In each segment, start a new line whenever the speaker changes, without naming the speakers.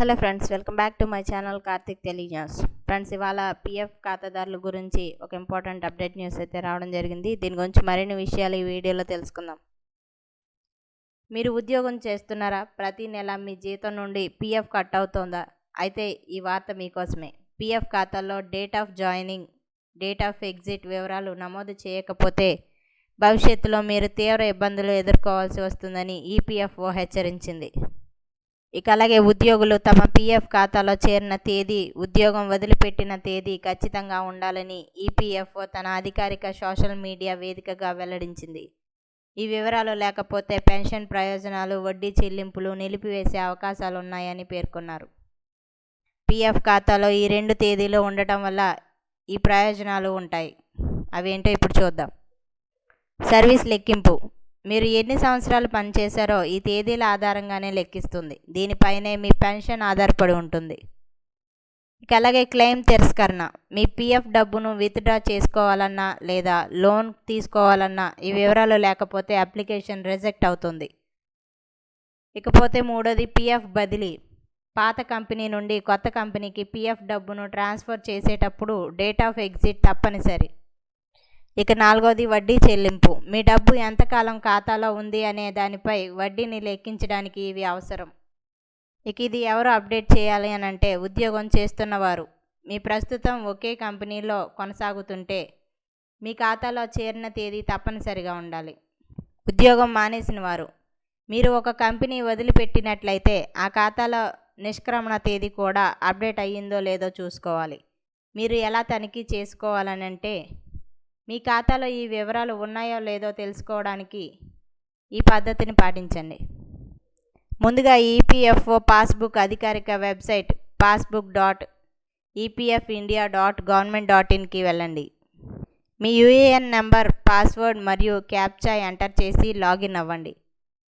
Hello friends, welcome back to my channel Karthik Telenews. Friends, ఇవాళ PF ఖాతాదారుల గురించి ఒక ఇంపార్టెంట్ అప్డేట్ న్యూస్ అయితే రావడం జరిగింది. దీని గురించి మరిన్ని విషయాలు ఈ వీడియోలో తెలుసుకుందాం. మీరు ఉద్యోగం చేస్తున్నారా? ప్రతి నెల మీ జీతం నుండి పిఎఫ్ కట్ అవుతోందా? అయితే ఈ వార్త మీకోసమే. పిఎఫ్ ఖాతాలో date of joining, date of exit వివరాలు నమోదు చేయకపోతే భవిష్యత్తులో మీరు తీవ్ర ఇబ్బందులు ఎదుర్కోవాల్సి వస్తుందని ఈపీఎఫ్ఓ హెచ్చరించింది. ఇక అలాగే ఉద్యోగులు తమ పీఎఫ్ ఖాతాలో చేరిన తేదీ, ఉద్యోగం వదిలిపెట్టిన తేదీ ఖచ్చితంగా ఉండాలని ఈపీఎఫ్ఓ తన అధికారిక సోషల్ మీడియా వేదికగా వెల్లడించింది. ఈ వివరాలు లేకపోతే పెన్షన్ ప్రయోజనాలు, వడ్డీ చెల్లింపులు నిలిపివేసే అవకాశాలున్నాయని పేర్కొన్నారు. పీఎఫ్ ఖాతాలో ఈ 2 తేదీలు ఉండటం వల్ల ఈ ప్రయోజనాలు ఉంటాయి. అవేంటో ఇప్పుడు చూద్దాం. సర్వీస్ లెక్కింపు. మీరు ఎన్ని సంవత్సరాలు పనిచేశారో ఈ తేదీల ఆధారంగానే లెక్కిస్తుంది. దీనిపైనే మీ పెన్షన్ ఆధారపడి ఉంటుంది. ఇక అలాగే క్లెయిమ్ తిరస్కరణ. మీ పీఎఫ్ డబ్బును విత్డ్రా చేసుకోవాలన్నా లేదా లోన్ తీసుకోవాలన్నా ఈ వివరాలు లేకపోతే అప్లికేషన్ రిజెక్ట్ అవుతుంది. ఇకపోతే మూడోది పీఎఫ్ బదిలీ. పాత కంపెనీ నుండి కొత్త కంపెనీకి పీఎఫ్ డబ్బును ట్రాన్స్ఫర్ చేసేటప్పుడు డేట్ ఆఫ్ ఎగ్జిట్ తప్పనిసరి. ఇక నాలుగోది వడ్డీ చెల్లింపు. మీ డబ్బు ఎంతకాలం ఖాతాలో ఉంది అనే దానిపై వడ్డీని లెక్కించడానికి ఇవి అవసరం. ఇక ఇది ఎవరు అప్డేట్ చేయాలి అని అంటే ఉద్యోగం చేస్తున్నవారు. మీ ప్రస్తుతం ఒకే కంపెనీలో కొనసాగుతుంటే మీ ఖాతాలో చేరిన తేదీ తప్పనిసరిగా ఉండాలి. ఉద్యోగం మానేసిన వారు. మీరు ఒక కంపెనీ వదిలిపెట్టినట్లయితే ఆ ఖాతాలో నిష్క్రమణ తేదీ కూడా అప్డేట్ అయ్యిందో లేదో చూసుకోవాలి. మీరు ఎలా తనిఖీ చేసుకోవాలనంటే మీ ఖాతాలో ఈ వివరాలు ఉన్నాయో లేదో తెలుసుకోవడానికి ఈ పద్ధతిని పాటించండి. ముందుగా ఈపీఎఫ్ఓ పాస్బుక్ అధికారిక వెబ్సైట్ passbook.epfindia.government.in వెళ్ళండి. మీ యూఏఎన్ నెంబర్, పాస్వర్డ్ మరియు క్యాప్చా ఎంటర్ చేసి లాగిన్ అవ్వండి.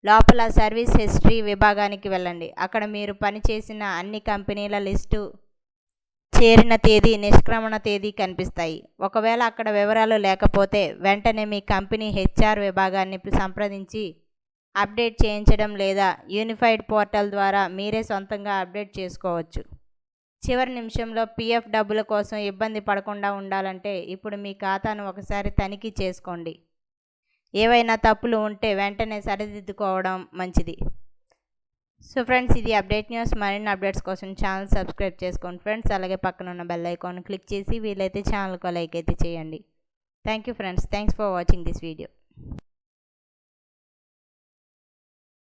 లోపల సర్వీస్ హిస్టరీ విభాగానికి వెళ్ళండి. అక్కడ మీరు పనిచేసిన అన్ని కంపెనీల లిస్టు, చేరిన తేదీ, నిష్క్రమణ తేదీ కనిపిస్తాయి. ఒకవేళ అక్కడ వివరాలు లేకపోతే వెంటనే మీ కంపెనీ హెచ్ఆర్ విభాగాన్ని సంప్రదించి అప్డేట్ చేయించడం లేదా యూనిఫైడ్ పోర్టల్ ద్వారా మీరే సొంతంగా అప్డేట్ చేసుకోవచ్చు. చివరి నిమిషంలో పీఎఫ్ డబ్బుల కోసం ఇబ్బంది పడకుండా ఉండాలంటే ఇప్పుడు మీ ఖాతాను ఒకసారి తనిఖీ చేసుకోండి. ఏవైనా తప్పులు ఉంటే వెంటనే సరిదిద్దుకోవడం మంచిది. సో ఫ్రెండ్స్, ఇది అప్డేట్ న్యూస్. మరిన్ని అప్డేట్స్ కోసం ఛానల్ సబ్స్క్రైబ్ చేసుకోండి ఫ్రెండ్స్. అలాగే పక్కన ఉన్న బెల్ ఐకాన్ క్లిక్ చేసి వీలైతే ఛానల్కి లైక్ అయితే చేయండి. Thank you friends. Thanks for watching this video.